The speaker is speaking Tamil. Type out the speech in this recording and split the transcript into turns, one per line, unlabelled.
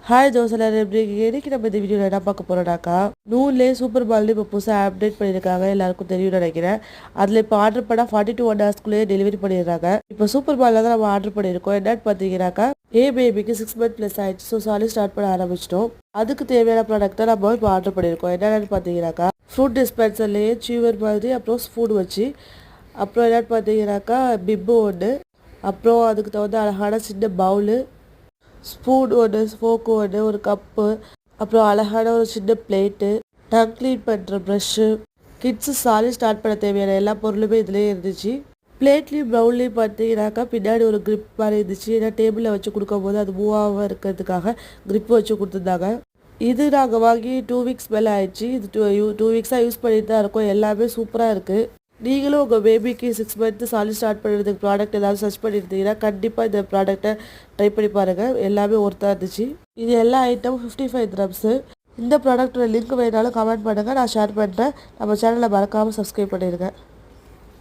ஹாய் ஜோசலர் எப்படி இருக்கீங்க? இன்னைக்கு நம்ம இந்த வீடியோவில் என்ன பார்க்க போகிறோம்னாக்கா நூல்லே சூப்பர் பால்னு இப்போ புதுசாக அப்டேட் பண்ணியிருக்காங்க. எல்லாருக்கும் தெரியும்னு நினைக்கிறேன். அதில் இப்போ ஆர்டர் பண்ணால் 42 டெலிவரி பண்ணிடுறாங்க. இப்போ சூப்பர் பாலில் தான் நம்ம ஆர்டர் பண்ணியிருக்கோம். என்னன்னு பார்த்தீங்கன்னாக்கா பேபிக்கு 6 மந்த் ப்ளஸ் ஆயிடுச்சு. ஸோ சாலி ஸ்டார்ட் பண்ண ஆரம்பிச்சிட்டோம். அதுக்கு தேவையான ப்ராடக்ட் தான் நம்ம இப்போ ஆர்டர் பண்ணியிருக்கோம். என்னென்னு பார்த்தீங்கன்னாக்கா ஃப்ரூட் டிஸ்பென்சர்லேயே சியூவர் மாதிரி அப்புறம் ஸ்பூன் வச்சு, அப்புறம் என்னென்னு பார்த்தீங்கன்னாக்கா பிப்பு ஒன்று, அப்புறம் அதுக்கு தகுந்த அழகான சின்ன பவுலு, ஸ்பூன் ஒன்று, ஸ்போக்கு ஒன்று, ஒரு கப்பு, அப்புறம் அழகான ஒரு சின்ன பிளேட்டு, டங் க்ளீன் பண்ணுற ப்ரஷ்ஷு, கிட்ஸு சாலி ஸ்டார்ட் பண்ண தேவையான எல்லா பொருளுமே இதுலேயே இருந்துச்சு. பிளேட்லேயும் ப்ரௌன்லேயும் பார்த்தீங்கன்னாக்கா பின்னாடி ஒரு கிரிப் மாதிரி இருந்துச்சு. ஏன்னா டேபிளில் வச்சு கொடுக்கும்போது அது மூவ் ஆகாமல் இருக்கிறதுக்காக கிரிப் வச்சு கொடுத்துருந்தாங்க. இது நாங்கள் வாங்கி 2 வீக்ஸ் மேலே ஆயிடுச்சு. இது 2 வீக்ஸாக யூஸ் பண்ணிட்டு தான் இருக்கோம். எல்லாமே சூப்பராக இருக்குது. நீங்களும் உங்கள் பேபிக்கு 6 மந்த்து சாலி ஸ்டார்ட் பண்ணுறதுக்கு ப்ராடக்ட் ஏதாவது சர்ச் பண்ணியிருந்தீங்கன்னா கண்டிப்பாக இந்த ப்ராடக்ட்டை ட்ரை பண்ணி பாருங்கள். எல்லாமே ஒர்த்தாக இருந்துச்சு. இது எல்லா ஐட்டமும் 55 கிராம்ஸு. இந்த ப்ராடக்ட்டோட லிங்க் வேணாலும் கமெண்ட் பண்ணுங்கள், நான் ஷேர் பண்ணுறேன். நம்ம சேனலை மறக்காமல் சப்ஸ்கிரைப் பண்ணிடுங்க.